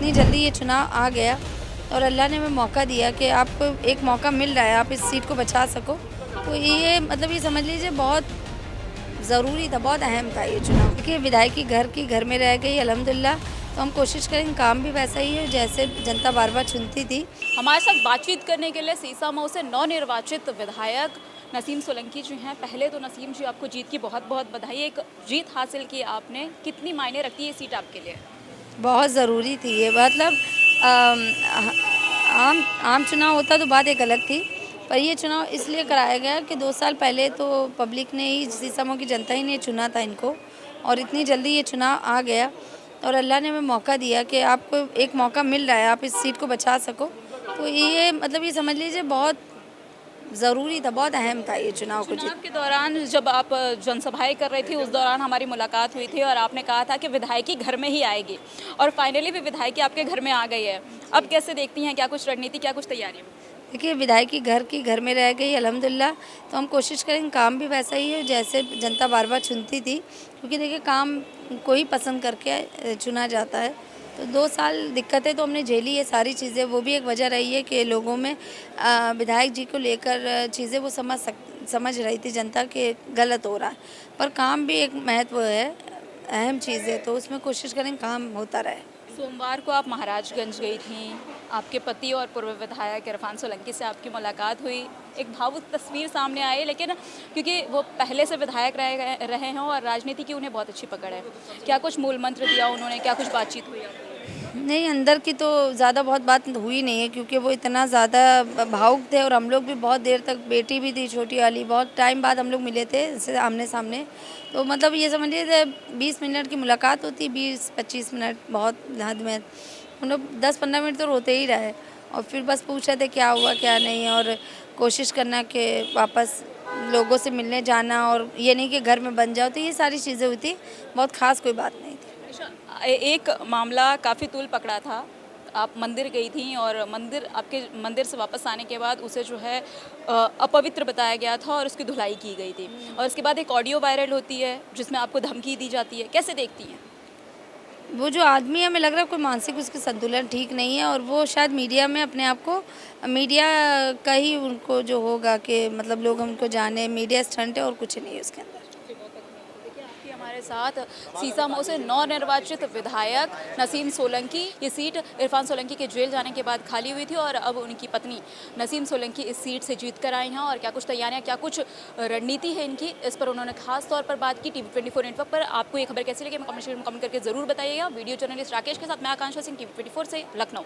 इतनी जल्दी ये चुनाव आ गया और अल्लाह ने हमें मौका दिया कि आपको एक मौका मिल रहा है, आप इस सीट को बचा सको। तो ये मतलब ये समझ लीजिए बहुत ज़रूरी था, बहुत अहम था ये चुनाव। देखिए विधायकी घर में रह गई अल्हम्दुलिल्लाह, तो हम कोशिश करेंगे काम भी वैसा ही हो जैसे जनता बार बार चुनती थी। हमारे साथ बातचीत करने के लिए सीसामऊ से नवनिर्वाचित विधायक नसीम सोलंकी जी हैं। पहले तो नसीम जी, आपको जीत की बहुत बहुत बधाई। एक जीत हासिल की आपने, कितनी मायने रखती है ये सीट आपके लिए? बहुत ज़रूरी थी ये, मतलब अम, आम आम चुनाव होता तो बात एक अलग थी, पर ये चुनाव इसलिए कराया गया कि 2 साल पहले तो पब्लिक ने ही, सीसामऊ की जनता ही ने चुना था इनको, और इतनी जल्दी ये चुनाव आ गया और अल्लाह ने हमें मौका दिया कि आपको एक मौका मिल रहा है, आप इस सीट को बचा सको। तो ये मतलब ये समझ लीजिए बहुत ज़रूरी था, बहुत अहम था ये चुनाव को चुनाव जीतना। के दौरान जब आप जनसभाएं कर रही थी, उस दौरान हमारी मुलाकात हुई थी और आपने कहा था कि विधायकी घर में ही आएगी, और फाइनली भी विधायकी आपके घर में आ गई है। अब कैसे देखती हैं, क्या कुछ रणनीति, क्या कुछ तैयारियां? देखिए विधायकी घर में रह गई अल्हम्दुलिल्लाह, तो हम कोशिश करेंगे काम भी वैसा ही हो जैसे जनता बार बार चुनती थी, क्योंकि देखिए काम को ही पसंद करके चुना जाता है। तो 2 साल दिक्कतें तो हमने झेली है, सारी चीज़ें, वो भी एक वजह रही है कि लोगों में विधायक जी को लेकर चीज़ें वो समझ रही थी जनता कि गलत हो रहा है, पर काम भी एक महत्व है, अहम चीज़ है, तो उसमें कोशिश करेंगे काम होता रहे। सोमवार को आप महाराजगंज गई थीं, आपके पति और पूर्व विधायक इरफान सोलंकी से आपकी मुलाकात हुई। एक भावुक तस्वीर सामने आई, लेकिन क्योंकि वो पहले से विधायक रहे हैं और राजनीति की उन्हें बहुत अच्छी पकड़ है। क्या कुछ मूल मंत्र दिया उन्होंने, क्या कुछ बातचीत हुई आपकी? नहीं, अंदर की तो ज़्यादा बहुत बात हुई नहीं है, क्योंकि वो इतना ज़्यादा भावुक थे और हम लोग भी बहुत देर तक, बेटी भी थी छोटी वाली, बहुत टाइम बाद हम लोग मिले थे इससे आमने-सामने। तो मतलब ये समझ लीजिए 20 मिनट की मुलाकात होती, 20-25 मिनट बहुत हद में। हम लोग 10-15 मिनट तो रोते ही रहे और फिर बस पूछ रहे थे क्या हुआ, क्या नहीं, और कोशिश करना कि वापस लोगों से मिलने जाना, और ये नहीं कि घर में बन जाओ, तो ये सारी चीज़ें हुई थी, बहुत ख़ास कोई बात नहीं थी। अच्छा, एक मामला काफ़ी तूल पकड़ा था। आप मंदिर गई थीं और आपके मंदिर से वापस आने के बाद उसे जो है अपवित्र बताया गया था और उसकी धुलाई की गई थी, और उसके बाद एक ऑडियो वायरल होती है जिसमें आपको धमकी दी जाती है। कैसे देखती हैं? वो जो आदमी है, हमें लग रहा है कोई मानसिक उसका संतुलन ठीक नहीं है, और वो शायद मीडिया में अपने आप को, मीडिया का ही उनको जो होगा कि मतलब लोग उनको जाने, मीडिया स्टंट है और कुछ नहीं है उसके अंदर। देखिए, आपके हमारे साथ सीसामऊ से नवनिर्वाचित विधायक नसीम सोलंकी। ये सीट इरफान सोलंकी के जेल जाने के बाद खाली हुई थी और अब उनकी पत्नी नसीम सोलंकी इस सीट से जीत कर आई हैं, और क्या कुछ तैयारियां, क्या कुछ रणनीति है इनकी, इस पर उन्होंने खास तौर पर बात की। TV24 नेटवर्क पर आपको ये खबर कैसी लगी, कमेंट करके जरूर बताइएगा। वीडियो जर्नलिस्ट राकेश के साथ मैं आकांक्षा सिंह, TV24 से लखनऊ।